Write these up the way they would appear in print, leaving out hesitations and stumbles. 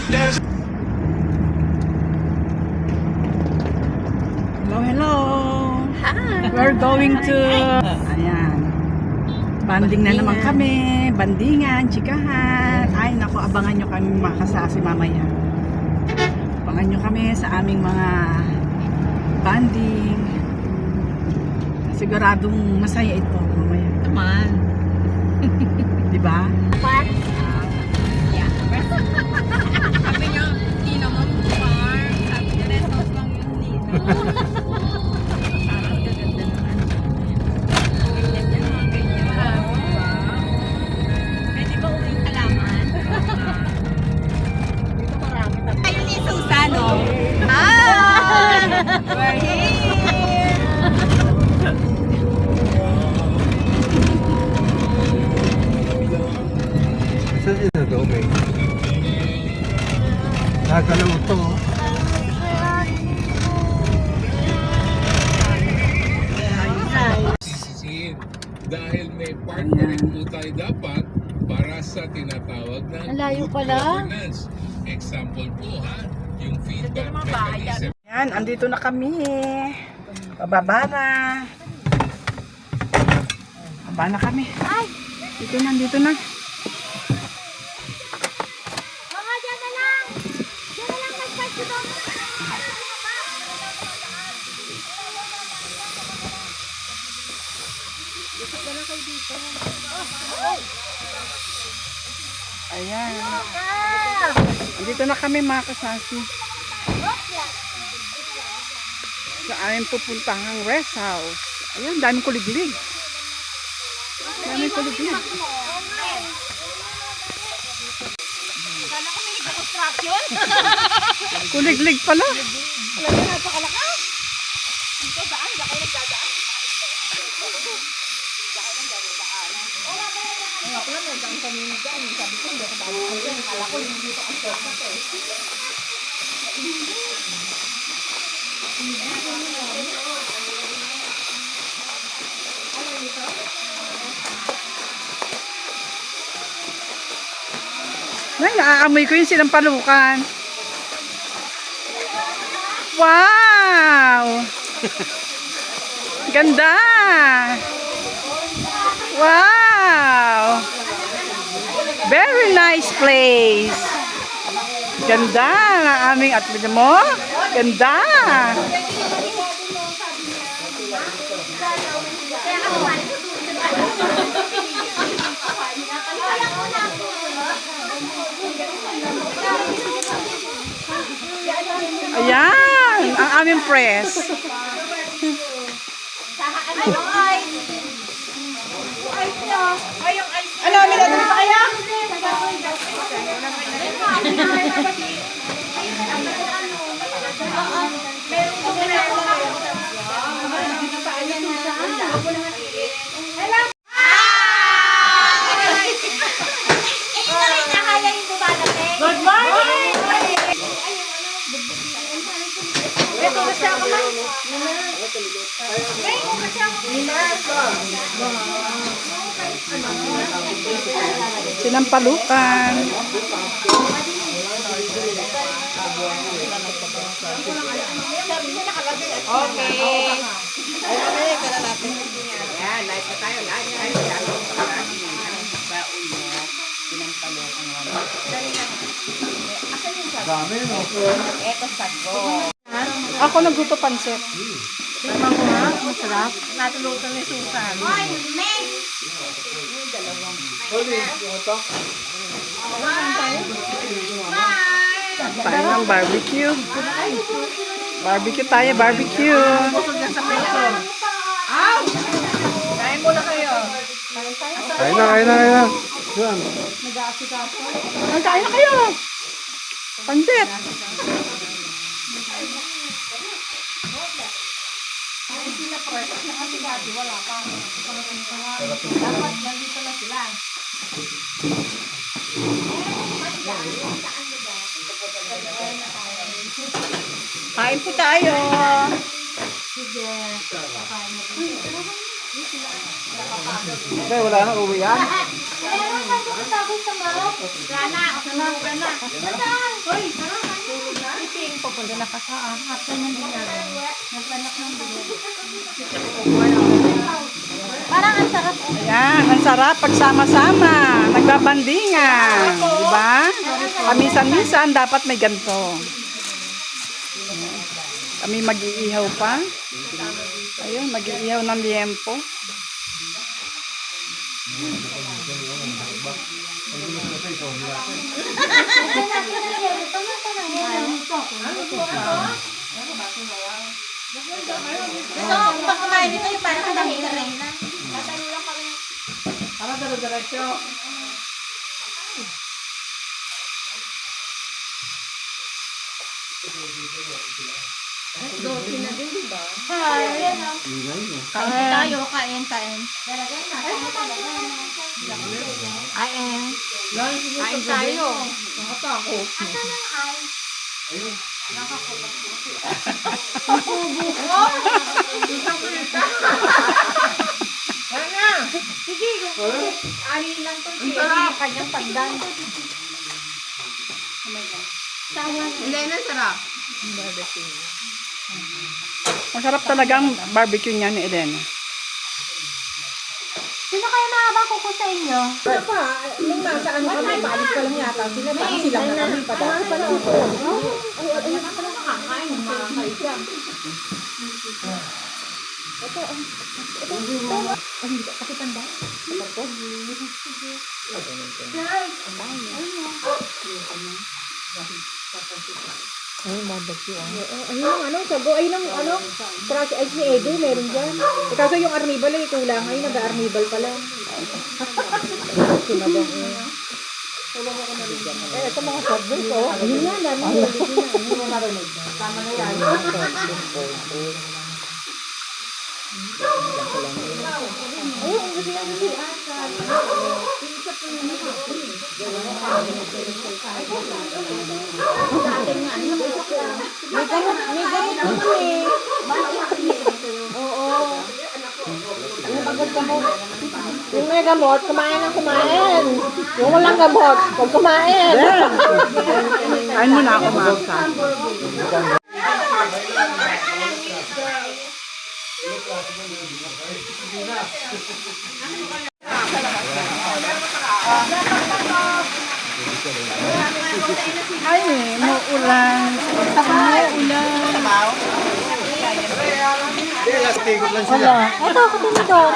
Hello, hello. Hi. We're going to... Ayan. Banding na naman kami. Bandingan, chikahan. Ay, naku, abangan nyo kami makasasi mamaya. Abangan nyo kami sa aming mga banding. Siguradong masaya ito mamaya. Naman. Diba? Sabi niyo, hindi naman farm. Sabi niya, rest house lang yun dito. Parang gaganda naman. Ganyan yan, ganyan. Diba? Pwede ba uwing halaman? Dito marami tayo. Ayun ni Susan, no? Hi! We're here! Saan yun na daw, may? Nagalaw ito. Sisisihin dahil may partnering po tayo dapat para sa tinatawag na good governance. Example po ha, yung feedback mechanism. Ayan, andito na kami. Bababa na. Bababa na kami. Ay! Dito na, dito na. Mga dyan na lang! Dyan na lang mag-park dito! Ayan. Andito na kami mga kasasi. Sa aming pupuntahang rest house. Ayan, daming kuliglig. Daming kuliglig. Kala ko may nagka-construction! Kuliglig pala. Alam mo, napakalakas! Dito, daan, baka kayo nagdadaan. Ay, ako lang, nagdaan kami dyan. Sabi ko, hindi ako daan dyan. Kala ko, hindi dito ang shortcut eh. Ay, naaamoy ko yung sinampalukan. Wow! Ganda! Wow! Very nice place. Ganda ng aming atlet mo. Ganda! Ayan! Ang aming press. Ano, may dadali pa kaya? Good morning! Ito, kasi ako man. Sinampalukan. Okay. Ay, ito na natin. Yan, live na tayo. Live. Baon mo, sinampalukan lang. Dami, no? Ito sago. Ako nagluto pansit. Tingnan mo ha, masarap. Natulutan ni Susan. Hoy, men! Tayo ng barbecue. Barbecue tayo, barbecue. Busog na sa peso. Aw! Kain muna kayo. Kain na, kain na, kain na. Yan. Ang kain na kayo. Pansit. Dapat nandito na sila. Kain po tayo. Okay, wala na, uwi yan. Meron pa dito. Bakit sama? Rana, sunugan na. Saan? Hoy, tulog na? Iping, pupunta na ka sa hapon ng dinara. Nagpanak ng bulo. Parang ang sarap. Ayan, ang sarap pagsama-sama. Nagbabandingan. Di ba? Paminsan-minsan dapat may ganito. Kami mag-iihaw pa. Ayun, mag-iihaw ng liempo. So, pag kumain dito, yung parang kadahilan rin na. Tatayo lang kami. Para dara-diretso. Hi. Kain tayo, kain. Kain. Kain tayo. Nakatakot. Asa nang ay? Sige, ani lang to. Kanyang pandan. Elena, sarap. Masarap talagang barbecue niya ni Elena. Sino kaya mahaba kuko sa inyo? Nung nasa ano kami, paalis pa lang yata sila. Parang sila na kami pa dahil. Ayun na pala makakain. Makakain. Kasi tanda. Ayun ang ano, sago, ayun ang ano, crush ice ni Edu, meron dyan. Kaso yung arnibal ay kulang, ayun nag-arnibal pa lang. Sinabang eh. Ito mga sabbos, oh. Ayun nga, dami na. Tama na yan. Ayun, ang gusto yan si Asa. May gamot naman eh. Oo. Yung pagod gamot. Yung may gamot, kumain ng kumain. Yung walang gamot, huwag kumain. Kain muna ako, Marta. Ay, muulan. Umuulan. Tikot lang sila. Ito, katinidor.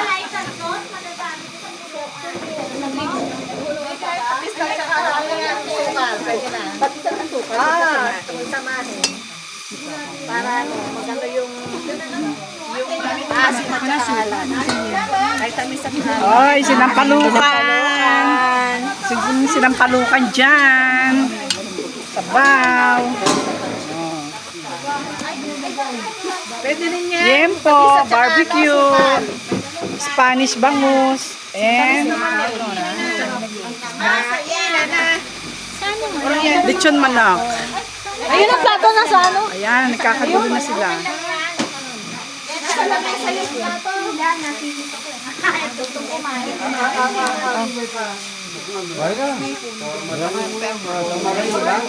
Pati sa asukal. Samahin. Para ano, maganda yung asin at saka alat. Ay, tamis at alat. Ay, sinampalukan. Sinampalukan dyan. Sabaw. Pwede rin yan. Liempo, barbecue, Spanish bangus, and lechon manok. Ayun ang plato na sa ano? Ayan, nagkakagulo na sila. Nasa lamay sa'yo yung plato. Yan, napilit ako. Tutong kumain. Bahay ka. Marami mo lang.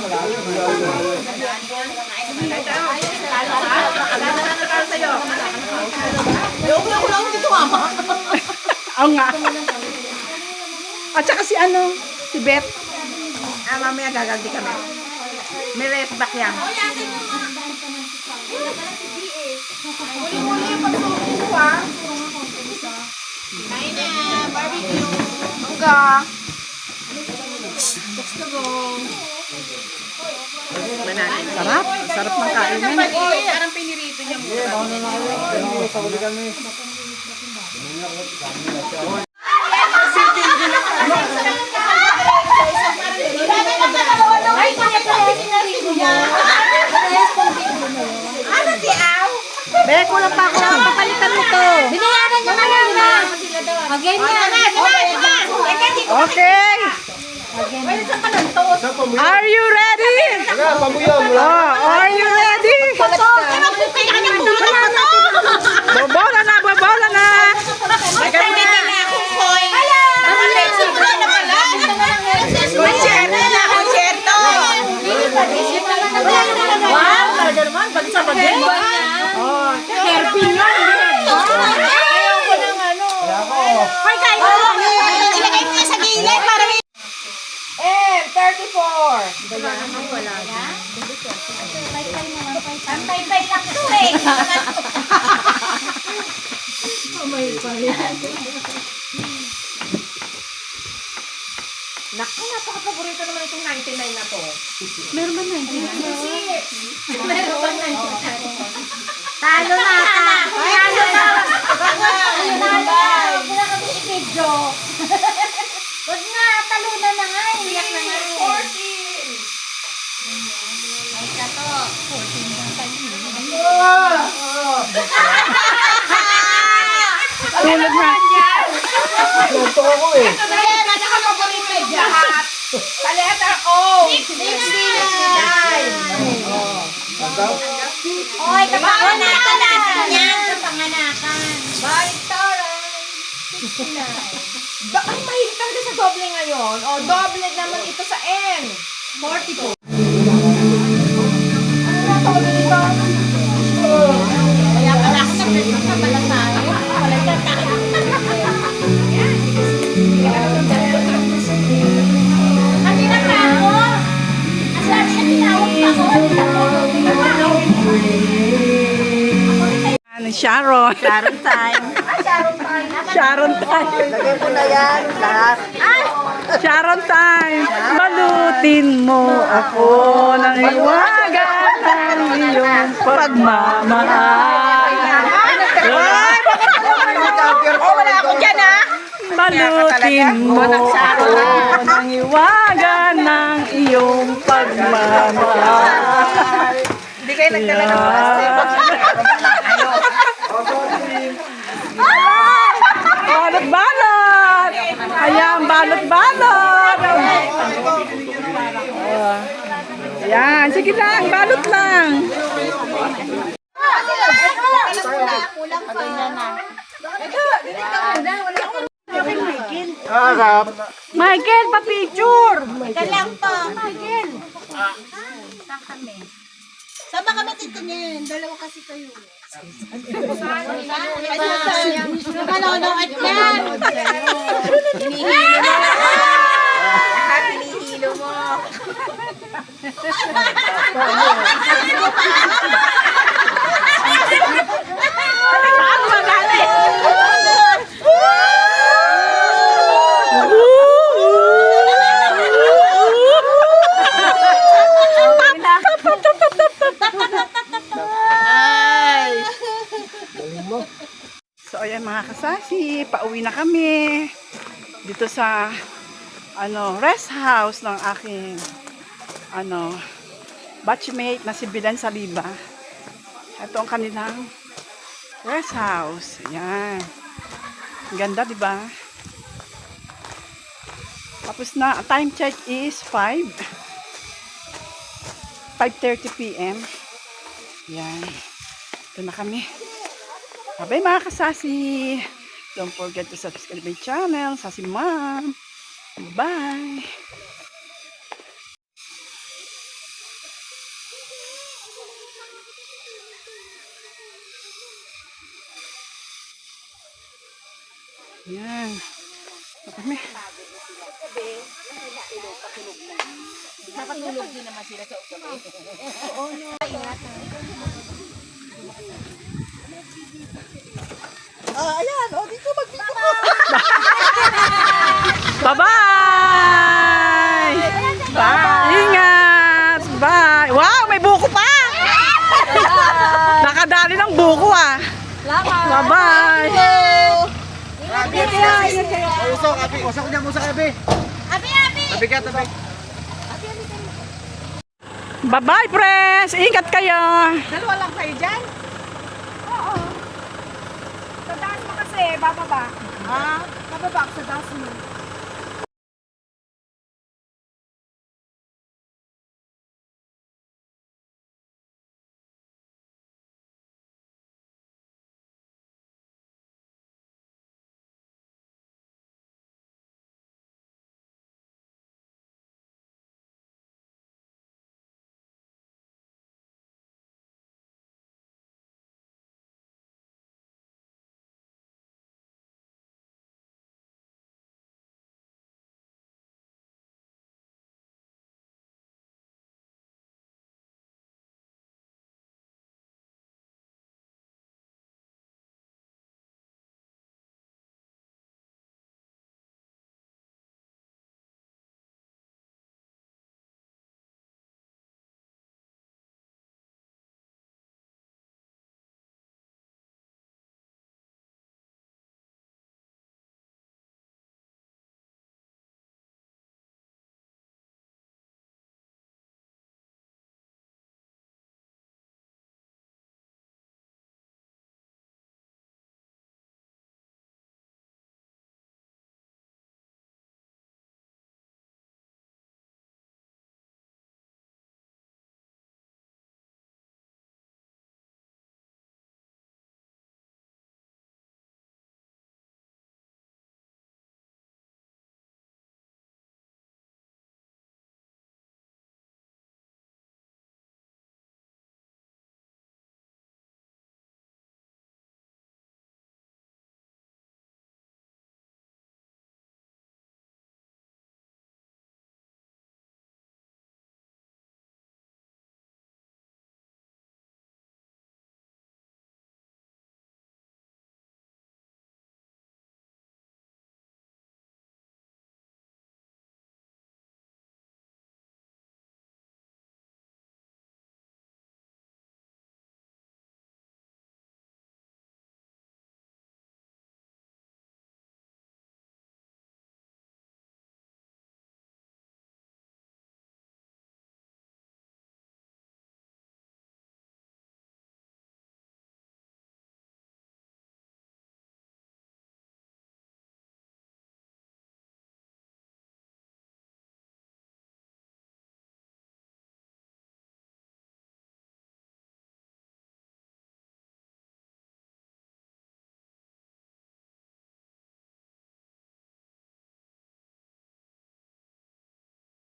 Oo nga. At saka si ano, si Beth. Mamaya gagaldi kami. May rest back yan. Kain na, barbecue. Mangga. Gusto ko. Sarap, sarap ng kainan. Parang pinirito niya mo. Ano si Aw? Bek, wala pa ako. Papalitan mo to. Binayaran niya na lang na. Again yan. Okay. Are you ready? Wala, pamuyam. Oh, are you ready? Bobola na, bobola na. Hello! Wala naman wala. Pay-pay naman, pay-pay. Pay-pay lang to eh. Naku, napaka-paborito naman itong 99 na to. Meron ba 99? Meron ba 99? Talo na ka! Talo na! Talo na! Huwag na kami i-video. Huwag nga, talo na nga. Iyak na nga. 14! Ay, kato. 14 lang tayo. Tulog na. Ito ako eh. Ito na yung pinaka-paborito lahat. Sa letter O. 69. Oy, kapanganakan natin yan. Kapanganakan. Ang mahilig talaga sa doble ngayon. O, doble naman ito sa N. 44. Ano na to dito? Kaya pala ako nag-review ka pala tayo. Wala ka tayo. Kanina pa ako. Asabi na tinawag pa ako. Ano, Sharon. Sharon time. Sharon time. Lagay mo na yan. Lahat. Sharon time. Balutin mo ako ng iwaga ng iyong pagmamahal. Wala ako dyan, ha? Balutin mo ako ng iwaga ng iyong pagmamahal. Hindi kayo nagdala ng plastic. Balot-balot! Ayan, balot-balot! Ayan, sige lang, balot lang. Kulang pa. Harap. Michael, pa-picture! Ika lang po. Michael. Saan kami? Saan ba kami titingin? Dalawa kasi kayo. Manonood yan. Hinihilo mo. So ayan mga kasasi, pauwi na kami dito sa rest house ng aking batchmate na si Bilan Saliba. Ito ang kanilang rest house. Ayan. Ang ganda, di ba? Tapos na, time check is 5:30 p.m. Ayan. Ito na kami. Bye mga kasasi. Don't forget to subscribe my channel. Sasi Mom. Bye. Yan. Ito kami. Nakatulog din naman sila sa ugabi. Ayan. O, dito mag-dito po. Bye-bye. Bye. Ingat. Bye. Wow, may buko pa. Nakadali ng buko ah. Bye-bye. Usok, abi. Usok niya, usok, abi. Abi! Abi ka, abi. Bye-bye, press. Ingat kayo. Dalawa lang kayo dyan? Oo. Sa taas mo kasi, bababa. Ha? Bababa sa taas mo.